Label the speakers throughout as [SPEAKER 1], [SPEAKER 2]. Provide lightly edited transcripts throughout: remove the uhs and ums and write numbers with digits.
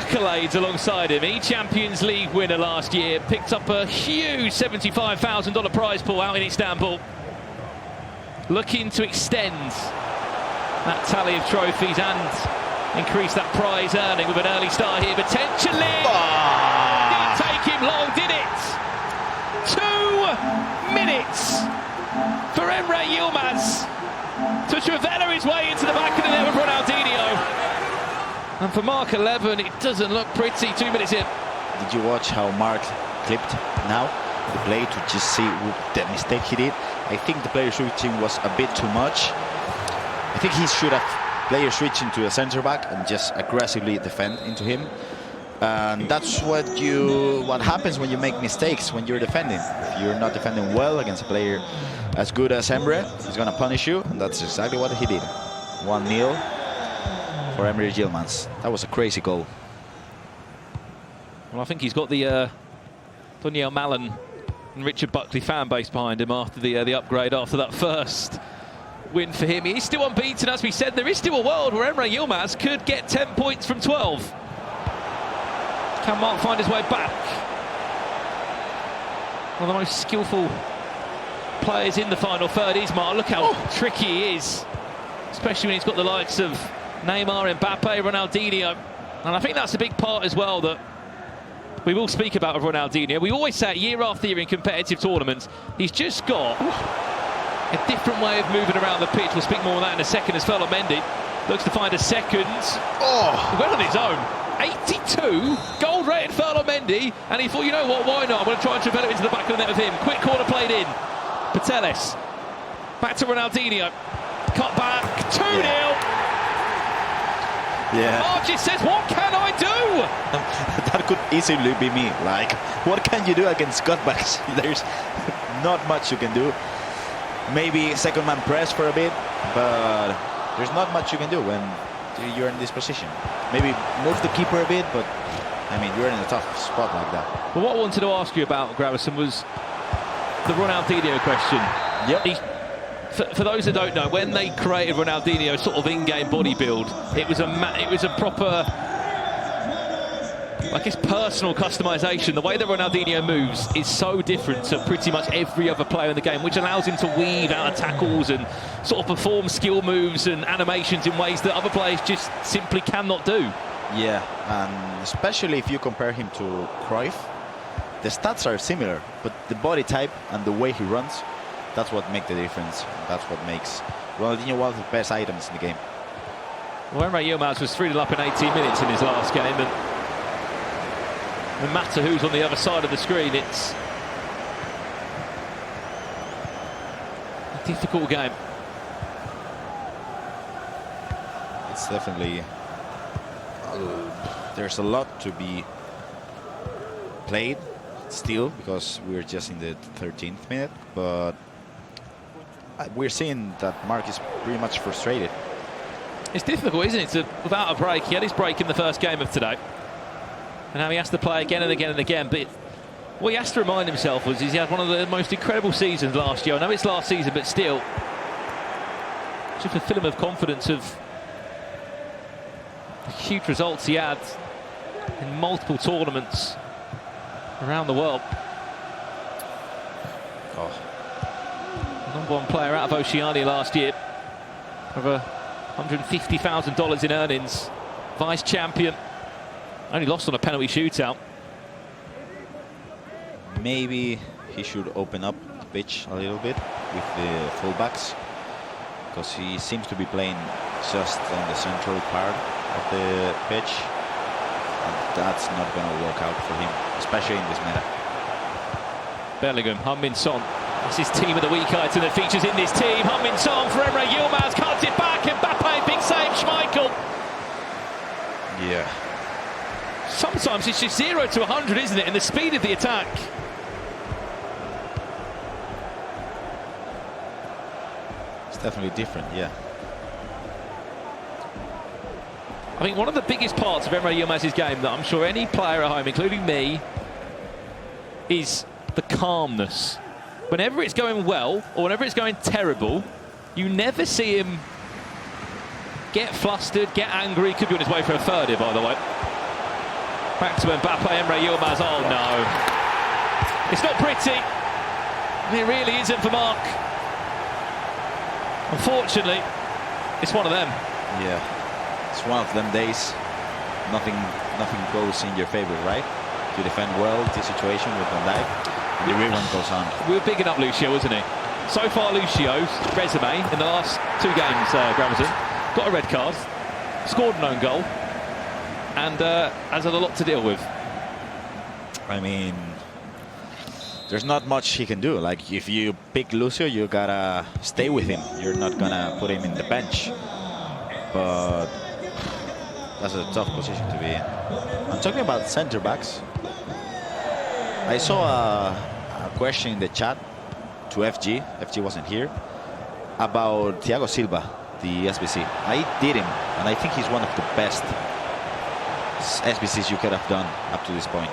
[SPEAKER 1] accolades alongside him. He Champions League winner last year, picked up a huge $75,000 prize pool out in Istanbul. Looking to extend that tally of trophies and increase that prize earning with an early start here, potentially. Didn't take him long, did it? 2 minutes for EmreYilmaz to Trivela his way into the back of the net with Ronaldinho. And for Mark11, it doesn't look pretty. 2 minutes in.
[SPEAKER 2] Did you watch how Mark clipped now the play to just see the mistake he did? I think the player switching was a bit too much. I think he should have player switching to a centre back and just aggressively defend into him. And that's what happens when you make mistakes when you're defending. If you're not defending well against a player as good as Emre, he's gonna punish you, and that's exactly what he did. 1-0 for EmreYilmaz. That was a crazy goal.
[SPEAKER 1] Well, I think he's got the Daniel Mallon and Richard Buckley fan base behind him after the upgrade, after that first win for him. He's still unbeaten, as we said. There is still a world where EmreYilmaz could get 10 points from 12. Can Mark find his way back? One of the most skillful players in the final third is Mark. Look how tricky he is, especially when he's got the likes of Neymar, Mbappe, Ronaldinho. And I think that's a big part as well that we will speak about with Ronaldinho. We always say it year after year in competitive tournaments. He's just got a different way of moving around the pitch. We'll speak more on that in a second as Mendy looks to find a second. He went on his own. 82, gold-rated Mendy, and he thought, you know what, why not? I'm going to try and develop into the back of the net with him. Quick corner played in. Patelis. Back to Ronaldinho. Cut back. 2-0.
[SPEAKER 2] Yeah.
[SPEAKER 1] Archie says, what can I do?
[SPEAKER 2] That could easily be me. Like, what can you do against cutbacks? There's not much you can do. Maybe second man press for a bit, but there's not much you can do when you're in this position. Maybe move the keeper a bit, but I mean, you're in a tough spot like that.
[SPEAKER 1] Well, what I wanted to ask you about, Gravison, was the Ronaldinho question.
[SPEAKER 2] Yep.
[SPEAKER 1] For those that don't know, when they created Ronaldinho's sort of in-game body build, it was a proper, like, his personal customization. The way that Ronaldinho moves is so different to pretty much every other player in the game, which allows him to weave out of tackles and sort of perform skill moves and animations in ways that other players just simply cannot do.
[SPEAKER 2] Yeah, and especially if you compare him to Cruyff, the stats are similar, but the body type and the way he runs, that's what makes the difference. That's what makes Ronaldinho one of the best items in the game.
[SPEAKER 1] Well, EmreYilmaz was 3-0 up in 18 minutes in his last game, and no matter who's on the other side of the screen, it's a difficult game.
[SPEAKER 2] It's definitely... there's a lot to be played still, because we're just in the 13th minute, but we're seeing that Mark is pretty much frustrated.
[SPEAKER 1] It's difficult, isn't it, without a break. He had his break in the first game of today, and now he has to play again and again and again. But what he has to remind himself was he had one of the most incredible seasons last year. I know it's last season, but still, just a film of confidence of the huge results he had in multiple tournaments around the world. Number one player out of Oceania last year, over $150,000 in earnings, vice champion, only lost on a penalty shootout.
[SPEAKER 2] Maybe he should open up the pitch a little bit with the fullbacks, because he seems to be playing just on the central part of the pitch, and that's not going to work out for him, especially in this meta.
[SPEAKER 1] Bellingham, Heung-min Son. This is team of the week item that features in this team. Heung-min Son for EmreYilmaz, cuts it back, Mbappe, big save, Schmeichel.
[SPEAKER 2] Yeah.
[SPEAKER 1] Sometimes it's just 0 to 100, isn't it, in the speed of the attack.
[SPEAKER 2] It's definitely different, yeah.
[SPEAKER 1] I think one of the biggest parts of EmreYilmaz's game that I'm sure any player at home, including me, is the calmness. Whenever it's going well or whenever it's going terrible, you never see him get flustered, get angry. Could be on his way for a third here, by the way. Back to Mbappe, EmreYilmaz. Oh no. It's not pretty. It really isn't for Mark. Unfortunately, it's one of them.
[SPEAKER 2] Yeah, it's one of them days. Nothing goes in your favor, right? You defend well the situation with Van Dijk, and the rerun goes on.
[SPEAKER 1] We were bigging up Lucio, wasn't he? So far, Lucio's resume in the last 2 games, Gramerton, got a red card, scored an own goal, and has had a lot to deal with.
[SPEAKER 2] I mean, there's not much he can do. Like, if you pick Lucio, you gotta stay with him. You're not gonna put him in the bench. But that's a tough position to be in. I'm talking about center backs. I saw a question in the chat to FG. FG wasn't here, about Thiago Silva, the SBC. I did him, and I think he's one of the best SBCs you could have done up to this point.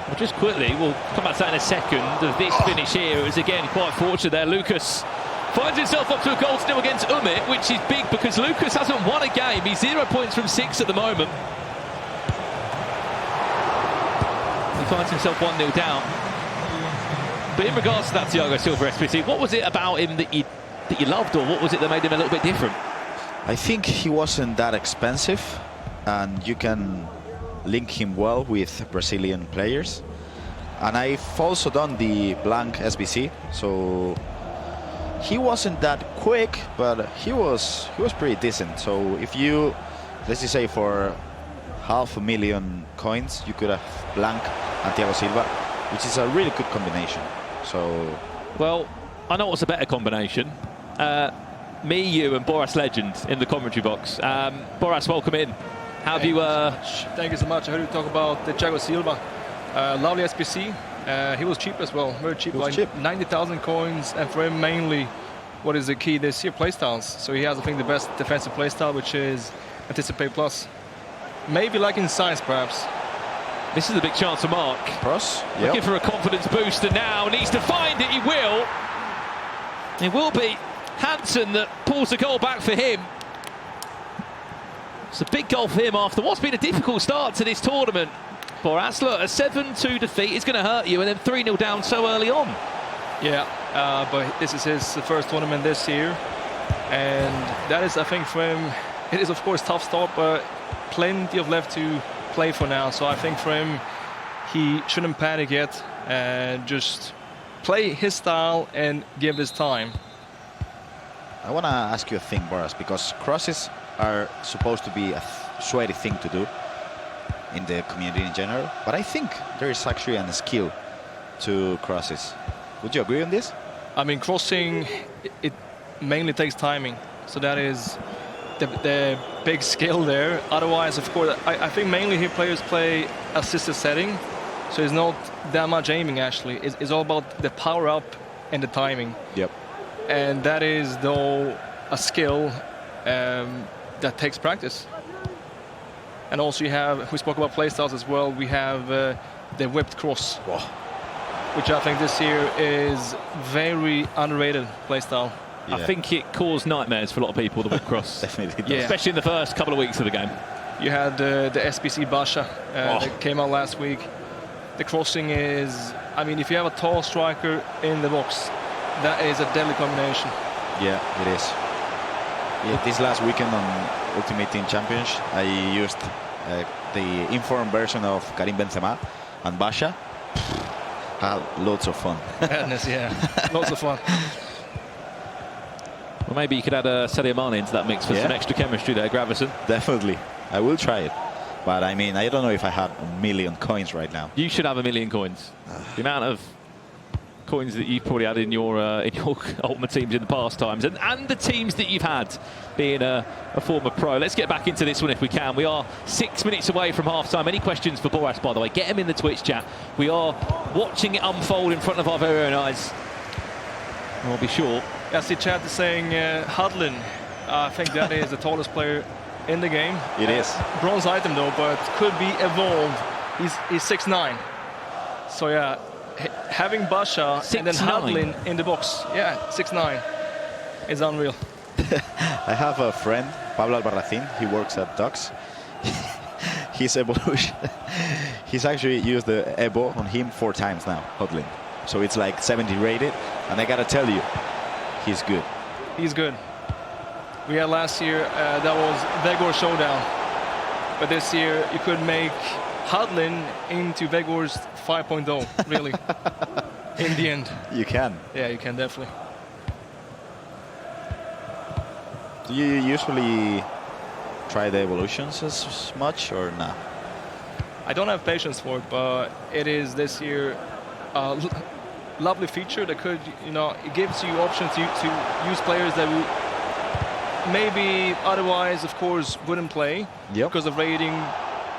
[SPEAKER 1] Well, just quickly, we'll come back to that in a second, of this finish here. It was again quite fortunate there. Lucas finds himself up to a goal still against Umit, which is big because Lucas hasn't won a game. He's 0 points from 6 at the moment. He finds himself 1-0 down. But in regards to that Thiago Silva SPC, what was it about him that you loved, or what was it that made him a little bit different?
[SPEAKER 2] I think he wasn't that expensive, and you can link him well with Brazilian players. And I've also done the blank SBC, so he wasn't that quick, but he was pretty decent. So if you, let's just say, for 500,000 coins, you could have blank and Thiago Silva, which is a really good combination. So,
[SPEAKER 3] well, I know what's a better combination. Me, you, and Boras Legend in the commentary box. Boras, welcome in. How have you?
[SPEAKER 4] Thank you so much. I heard you talk about the Thiago Silva. Lovely SPC. He was cheap as well, very cheap, like 90,000 coins, and for him mainly, what is the key this year? Playstyles. So he has, I think, the best defensive playstyle, which is Anticipate Plus. Maybe like in size, perhaps.
[SPEAKER 3] This is a big chance for Mark.
[SPEAKER 2] Cross.
[SPEAKER 3] Looking for a confidence booster now. Needs to find it. He will. It will be Hansen that pulls the goal back for him. It's a big goal for him after what's been a difficult start to this tournament. Boras, look, a 7-2 defeat is going to hurt you, and then 3-0 down so early on.
[SPEAKER 4] Yeah, but this is his first tournament this year, and that is, I think, for him, it is of course tough start, but plenty of left to play for now. So I think for him, he shouldn't panic yet, and just play his style and give this time.
[SPEAKER 2] I want to ask you a thing, Boras, because crosses are supposed to be a sweaty thing to do in the community in general, but I think there is actually a skill to crosses. Would you agree on this?
[SPEAKER 4] I mean, crossing, it mainly takes timing, so that is the big skill there. Otherwise, of course, I think mainly here players play assisted setting, so it's not that much aiming actually. It's all about the power up and the timing.
[SPEAKER 2] Yep.
[SPEAKER 4] And that is, though, a skill that takes practice. And also you have, we spoke about playstyles as well, we have the whipped cross, which I think this year is very underrated playstyle.
[SPEAKER 3] Yeah. I think it caused nightmares for a lot of people, the whip cross.
[SPEAKER 2] Definitely does.
[SPEAKER 4] Yeah.
[SPEAKER 3] Especially in the first couple of weeks of the game.
[SPEAKER 4] You had the SBC Basha that came out last week. The crossing is, I mean, if you have a tall striker in the box, that is a deadly combination.
[SPEAKER 2] Yeah, it is. Yeah, this last weekend on Ultimate Team Championship, I used the informed version of Karim Benzema and Basha. Had loads of fun.
[SPEAKER 4] Madness, yeah, lots of fun.
[SPEAKER 3] Well, maybe you could add Sadio Mane into that mix for some extra chemistry there, Graverson.
[SPEAKER 2] Definitely, I will try it. But I mean, I don't know if I have 1 million coins right now.
[SPEAKER 3] You should have 1 million coins. The amount of coins that you've probably had in your Ultimate teams in the past times, and the teams that you've had being a former pro. Let's get back into this one if we can. We are 6 minutes away from half-time. Any questions for Boras, by the way? Get him in the Twitch chat. We are watching it unfold in front of our very own eyes. I'll be sure.
[SPEAKER 4] I see chat is saying Hudlin. I think that is the tallest player in the game.
[SPEAKER 2] It is.
[SPEAKER 4] Bronze item though, but could be evolved. He's 6'9". So yeah, having Basha and then Hudlin in the box, yeah, 6'9", is unreal.
[SPEAKER 2] I have a friend, Pablo Albarracin. He works at Ducks. His evolution, He's actually used the EBO on him 4 times now, Hodlin. So it's like 70 rated, and I gotta tell you, he's good.
[SPEAKER 4] He's good. We had last year, that was Vegor Showdown. But this year, you could make Hodlin into Vegor's 5.0, really, in the end.
[SPEAKER 2] You can.
[SPEAKER 4] Yeah, you can definitely.
[SPEAKER 2] Do you usually try the evolutions as much or not?
[SPEAKER 4] I don't have patience for it, but it is this year a lovely feature that could, it gives you options to use players that maybe otherwise, of course, wouldn't play because of rating,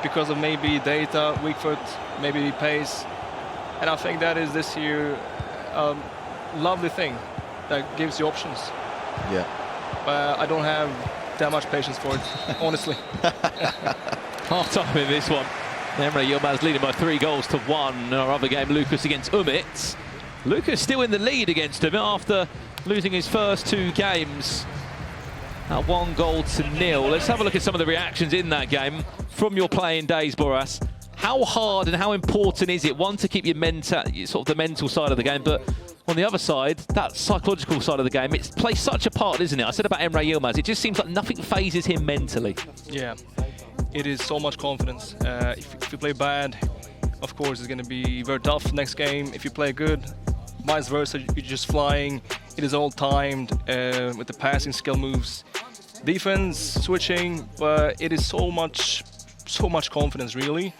[SPEAKER 4] because of maybe data, weak foot, maybe pace. And I think that is this year a lovely thing that gives you options.
[SPEAKER 2] Yeah.
[SPEAKER 4] But I don't have that much patience for it, honestly.
[SPEAKER 3] Half time in this one. EmreYilmaz leading by 3 goals to 1 in our other game, Lucas against Umit. Lucas still in the lead against him after losing his first 2 games at 1-0. Let's have a look at some of the reactions in that game from your playing days, Boras. How hard and how important is it, one, to keep your sort of the mental side of the game, but on the other side, that psychological side of the game, it plays such a part, isn't it? I said about EmreYilmaz, it just seems like nothing phases him mentally.
[SPEAKER 4] Yeah, it is so much confidence. If you play bad, of course, it's going to be very tough next game. If you play good, vice versa, you're just flying. It is all timed with the passing skill moves. Defense, switching, but it is so much confidence, really.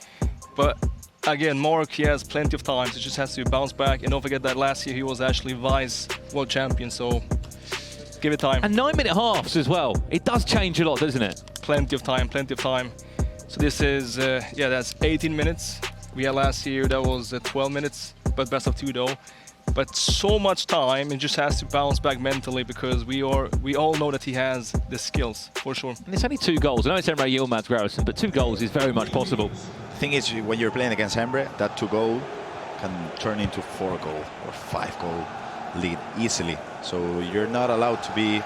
[SPEAKER 4] But again, Mark, he has plenty of time, so he just has to bounce back. And don't forget that last year he was actually vice world champion, so give it time.
[SPEAKER 3] And 9-minute halves as well. It does change a lot, doesn't it?
[SPEAKER 4] Plenty of time, plenty of time. So this is, that's 18 minutes. We had last year, that was 12 minutes, but best of 2 though. But so much time, and just has to bounce back mentally because we all know that he has the skills, for sure.
[SPEAKER 3] And it's only 2 goals. I know it's EmreYilmaz, Grauson, but 2 goals is very much possible.
[SPEAKER 2] The thing is, when you're playing against Emre, that 2-goal can turn into 4-goal or 5-goal lead easily. So you're not allowed to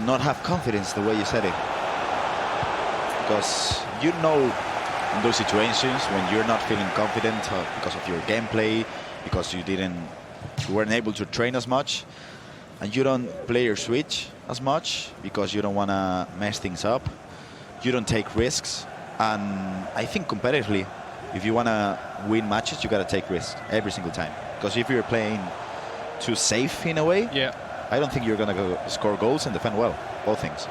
[SPEAKER 2] not have confidence the way you said it. Because in those situations when you're not feeling confident because of your gameplay, because you weren't able to train as much, and you don't play your switch as much because you don't want to mess things up, you don't take risks. And I think competitively, if you want to win matches, you got to take risks every single time. Because if you're playing too safe in a way, I don't think you're going to go score goals and defend well. Both things.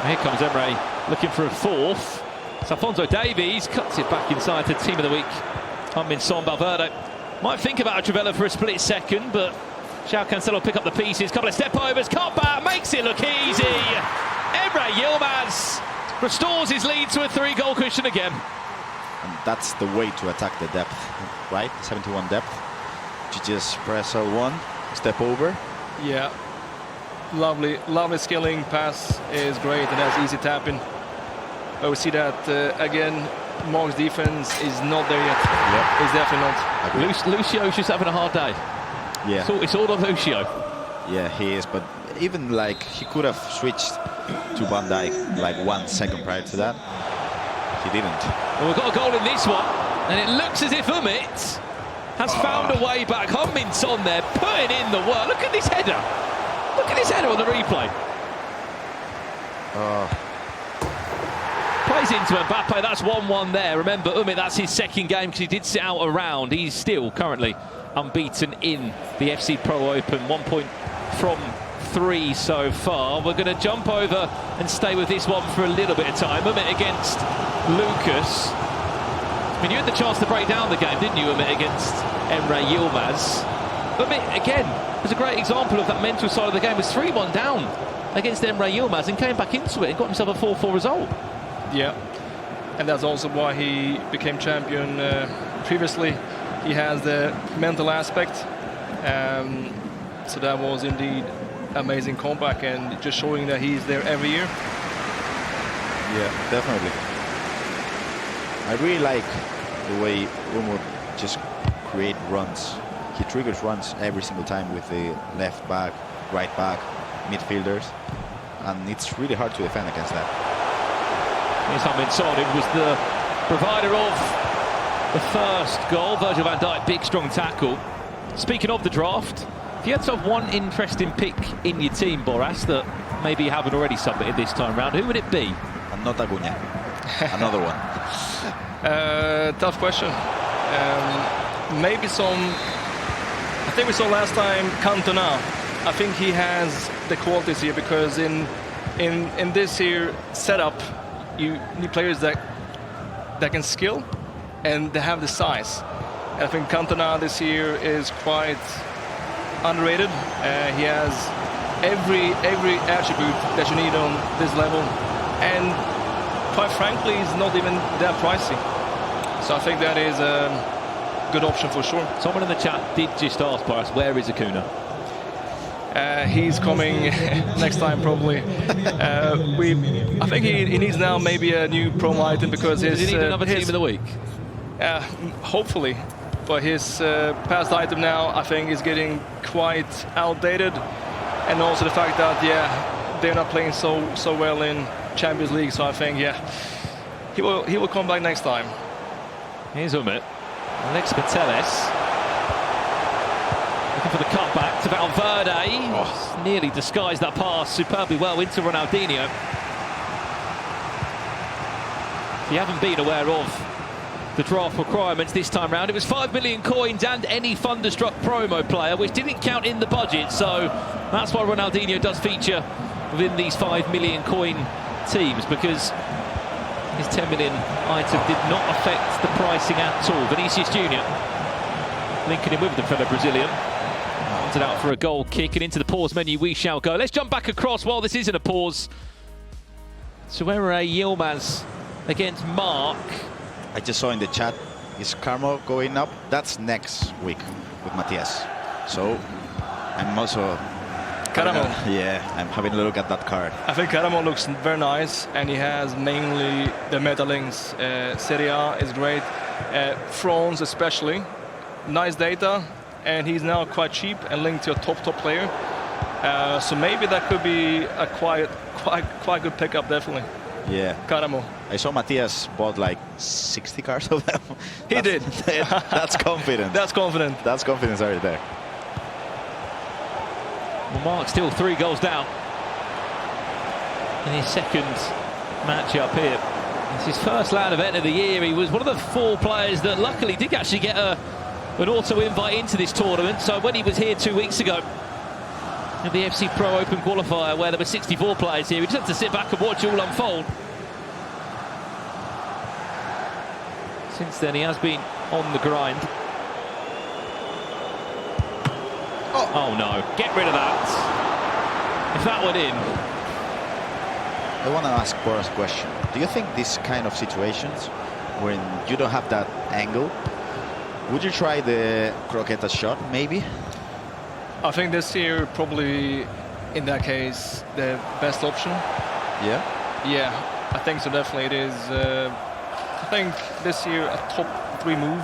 [SPEAKER 3] Here comes Emre looking for a 4th. It's Alfonso Davies, cuts it back inside to Team of the Week. Untitled Valverde might think about a Trivela for a split second, but João Cancelo pick up the pieces. Couple of step overs, cut back, makes it look easy. EmreYilmaz restores his lead to a 3-goal cushion again.
[SPEAKER 2] And that's the way to attack the depth, right? 71 depth. You just press L1, step over.
[SPEAKER 4] Yeah, lovely skilling. Pass is great, and that's easy tapping. But we see that again, Mark's defense is not there yet.
[SPEAKER 2] Yep.
[SPEAKER 4] It's definitely not.
[SPEAKER 3] Lucio's just having a hard day.
[SPEAKER 2] Yeah.
[SPEAKER 3] It's all on Lucio.
[SPEAKER 2] Yeah, he is. But even he could have switched to Van Dijk like 1 second prior to that. He didn't.
[SPEAKER 3] Well, we've got a goal in this one, and it looks as if Umit has found a way back. Hummin's on there, putting in the work. Look at this header. Look at this header on the replay. Plays into Mbappe. That's 1-1 there. Remember, Umit, that's his 2nd game because he did sit out a round. He's still currently unbeaten in the FC Pro Open. 1 point from 3 so far. We're going to jump over and stay with this one for a little bit of time. Umit against Lucas. I mean, you had the chance to break down the game, didn't you, Umit, against EmreYilmaz? Umit, again, was a great example of that mental side of the game. Was 3-1 down against EmreYilmaz and came back into it and got himself a 4-4 result.
[SPEAKER 4] Yeah, and that's also why he became champion. Previously, he has the mental aspect. So that was indeed amazing comeback and just showing that he's there every year.
[SPEAKER 2] Yeah, definitely. I really like the way Umo just create runs. He triggers runs every single time with the left back, right back, midfielders, and it's really hard to defend against that.
[SPEAKER 3] Here's Hummin. It was the
[SPEAKER 1] provider of the first goal. Virgil van Dijk, big strong tackle. Speaking of the draft, if you had to have one interesting pick in your team, Boras, that maybe you haven't already submitted this time round, who would it be?
[SPEAKER 2] Not Agunya. Another one.
[SPEAKER 4] Tough question. Maybe some. I think we saw last time Cantona. I think he has the qualities here, because in this here setup, you need players that can skill and they have the size. And I think Cantona this year is quite underrated. He has every attribute that you need on this level, and quite frankly, he's not even that pricey. So I think that is a good option for sure.
[SPEAKER 1] Someone in the chat did just ask us, where is Acuna?
[SPEAKER 4] He's coming next time probably. I think he needs now maybe a new promo item, because
[SPEAKER 1] does he need another team of the week?
[SPEAKER 4] Hopefully, but his past item now I think is getting quite outdated, and also the fact that they're not playing so well in Champions League. So I think he will come back next time.
[SPEAKER 1] Here's Umit. Alex Pateles looking for the cutback to Valverde. Oh, nearly disguised that pass superbly well into Ronaldinho. If you haven't been aware of the draft requirements this time round, it was 5 million coins and any Thunderstruck promo player, which didn't count in the budget, so that's why Ronaldinho does feature within these 5 million coin teams, because his 10 million item did not affect the pricing at all. Vinicius Junior linking in with the fellow Brazilian. Wanted out for a goal kick, and into the pause menu we shall go. Let's jump back across while this isn't a pause to EmreYilmaz against Mark.
[SPEAKER 2] I just saw in the chat, is Carmo going up? That's next week with Matthias. So I'm also
[SPEAKER 4] Caramo.
[SPEAKER 2] I'm having a look at that card.
[SPEAKER 4] I think Caramo looks very nice, and he has mainly the meta links. Serie A is great, France especially, nice data, and he's now quite cheap and linked to a top player. So maybe that could be a quite good pickup, definitely.
[SPEAKER 2] Yeah.
[SPEAKER 4] Caramo.
[SPEAKER 2] I saw Matthias bought like 60 cards of them.
[SPEAKER 4] He did.
[SPEAKER 2] That's confident.
[SPEAKER 4] That's confident.
[SPEAKER 2] That's confidence right there.
[SPEAKER 1] Well, Mark's still 3 goals down in his second match-up here. It's his first LAN event of the year. He was one of the 4 players that luckily did actually get an auto-invite into this tournament. So when he was here 2 weeks ago at the FC Pro Open qualifier, where there were 64 players here, we just had to sit back and watch it all unfold. Since then, he has been on the grind. Oh no, get rid of that. If that went in.
[SPEAKER 2] I want to ask Boris a question. Do you think this kind of situations, when you don't have that angle, would you try the croqueta shot maybe?
[SPEAKER 4] I think this year probably, in that case, the best option.
[SPEAKER 2] Yeah?
[SPEAKER 4] Yeah, I think so, definitely. It is, I think this year a top 3 move,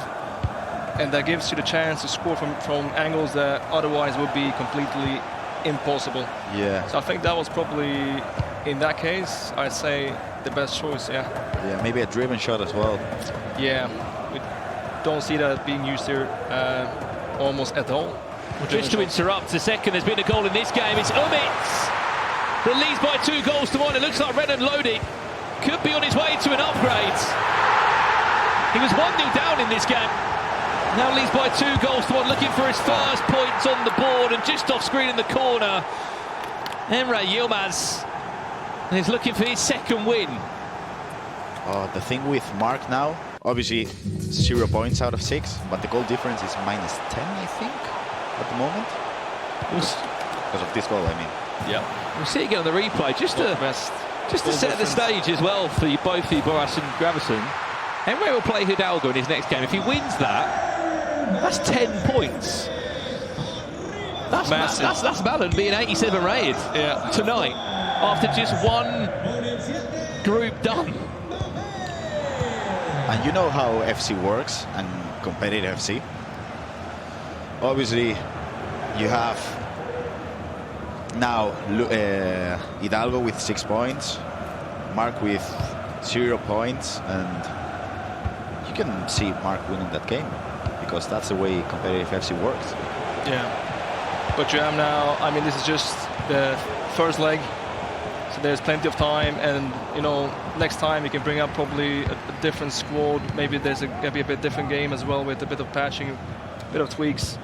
[SPEAKER 4] and that gives you the chance to score from angles that otherwise would be completely impossible.
[SPEAKER 2] Yeah.
[SPEAKER 4] So I think that was probably, in that case, I'd say the best choice, yeah.
[SPEAKER 2] Yeah, maybe a driven shot as well.
[SPEAKER 4] Yeah, we don't see that being used here almost at all.
[SPEAKER 1] Well, just to interrupt a second, there's been a goal in this game. It's Umit that leads by 2 goals to 1. It looks like Renan Lodi could be on his way to an upgrade. He was 1-0 down in this game. Now leads by 2 goals to 1, looking for his first points on the board, and just off screen in the corner, EmreYilmaz is looking for his second win.
[SPEAKER 2] The thing with Mark now, obviously 0 points out of 6, but the goal difference is -10, I think, at the moment. Because of this goal, I mean.
[SPEAKER 4] Yeah.
[SPEAKER 1] We'll see it again on the replay, just to set the stage as well for you, both you, Boras and Gravison. Emre will play Hidalgo in his next game. If he wins that, that's 10 points. That's massive. That's Malin being 87 rated tonight after just 1 group done.
[SPEAKER 2] And you know how FC works, and competitive FC. Obviously, you have now Hidalgo with 6 points, Mark with 0 points, and you can see Mark winning that game because that's the way competitive FC works.
[SPEAKER 4] Yeah. But you have now, I mean, this is just the first leg. So there's plenty of time, and you know, next time you can bring up probably a different squad. Maybe there's gonna be a bit different game as well with a bit of patching, a bit of tweaks.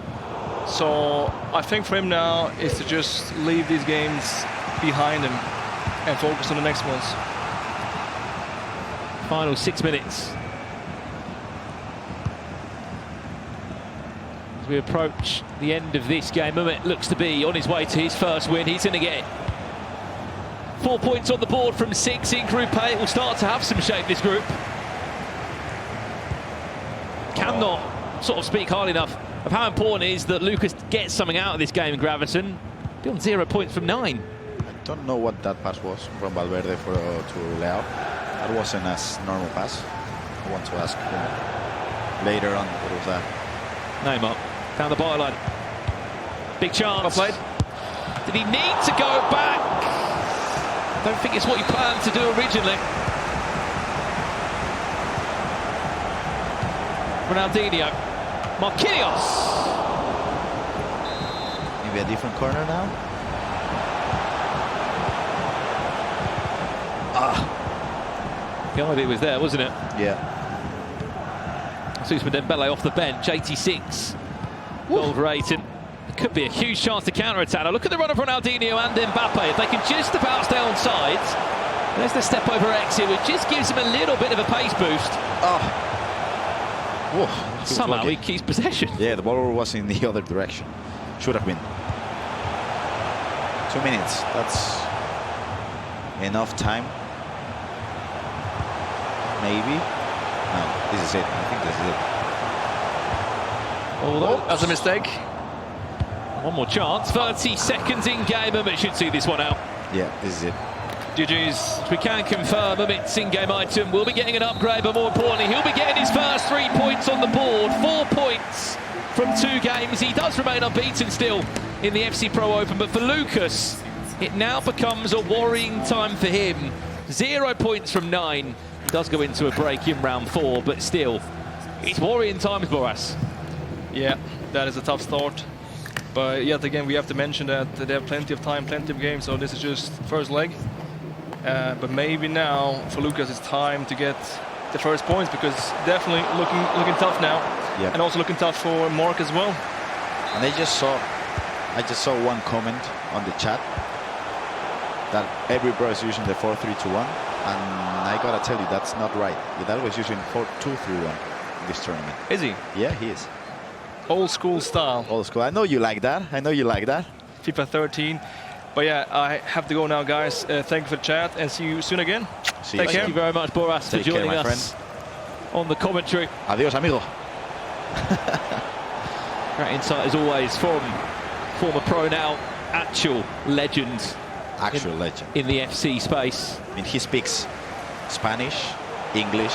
[SPEAKER 4] So I think for him now is to just leave these games behind him and focus on the next ones.
[SPEAKER 3] Final 6 minutes. As we approach the end of this game, Mehmet looks to be on his way to his first win. He's going to get 4 points on the board from 6 in Group A. It will start to have some shape, this group. Cannot sort of speak hard enough of how important it is that Lucas gets something out of this game in Graviton. Be on 0 points from 9.
[SPEAKER 2] I don't know what that pass was from Valverde to Leo. That wasn't a normal pass. I want to ask him later on what was that.
[SPEAKER 3] Neymar down the byline. Big chance.
[SPEAKER 4] Well played.
[SPEAKER 3] Did he need to go back? I don't think it's what he planned to do originally. Ronaldinho. Marquinhos.
[SPEAKER 2] Maybe a different corner now.
[SPEAKER 3] The idea was there, wasn't it?
[SPEAKER 2] Yeah.
[SPEAKER 3] Ousmane Dembele off the bench, 86. Goal rating. It could be a huge chance to counter-attack. Now look at the run of Ronaldinho and Mbappe. If they can just about stay on sides. There's the step over X here, which just gives him a little bit of a pace boost.
[SPEAKER 2] Whoa,
[SPEAKER 3] somehow he keeps possession.
[SPEAKER 2] Yeah, the ball was in the other direction. Should have been. 2 minutes. That's enough time. Maybe. No, this is it. I think this is it.
[SPEAKER 3] Although
[SPEAKER 4] That's a mistake.
[SPEAKER 3] one more chance. 30 seconds in game. Mehmet should see this one out.
[SPEAKER 2] Yeah, this is it.
[SPEAKER 4] GG's.
[SPEAKER 3] We can confirm Mehet's in-game item will be getting an upgrade, but more importantly, he'll be getting his first 3 points on the board. 4 points from 2 games. He does remain unbeaten still in the FC Pro Open, but for Lucas, it now becomes a worrying time for him. 0 points from 9. He does go into a break in round 4, but still, it's worrying times, Boras.
[SPEAKER 4] Yeah, that is a tough start. But yet again, we have to mention that they have plenty of time, plenty of games, so this is just first leg. But maybe now for Lucas it's time to get the first points, because definitely looking tough now.
[SPEAKER 2] Yeah.
[SPEAKER 4] And also looking tough for Mark as well.
[SPEAKER 2] And I just saw one comment on the chat that every bro is using the 4-3-2-1, and I gotta tell you that's not right. Vidal was using 4-2-3-1 in this tournament.
[SPEAKER 4] Is he?
[SPEAKER 2] Yeah, he is.
[SPEAKER 4] Old school style.
[SPEAKER 2] Old school. I know you like that. I know you like that.
[SPEAKER 4] FIFA 13. But yeah, I have to go now, guys. Thank you for the chat, and see you soon again.
[SPEAKER 2] See
[SPEAKER 4] Take
[SPEAKER 2] you.
[SPEAKER 4] care.
[SPEAKER 3] Thank you very much, Boras, for
[SPEAKER 2] Take care,
[SPEAKER 3] joining
[SPEAKER 2] my
[SPEAKER 3] us
[SPEAKER 2] friend.
[SPEAKER 3] on the commentary.
[SPEAKER 2] Adios, amigo.
[SPEAKER 3] Great insight as always from former pro, now actual legend.
[SPEAKER 2] Actual legend.
[SPEAKER 3] In the FC space.
[SPEAKER 2] I mean, he speaks Spanish, English,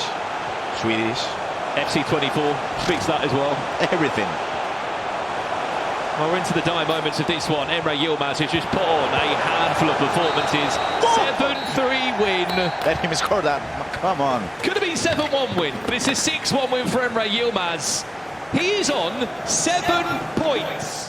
[SPEAKER 2] Swedish.
[SPEAKER 3] FC24 speaks that as well.
[SPEAKER 2] Everything.
[SPEAKER 3] Well, we're into the dying moments of this one. EmreYilmaz has just put on a handful of performances. 7-3 win.
[SPEAKER 2] Let him score that. Come on.
[SPEAKER 3] Could have been 7-1 win, but it's a 6-1 win for EmreYilmaz. He is on 7 points.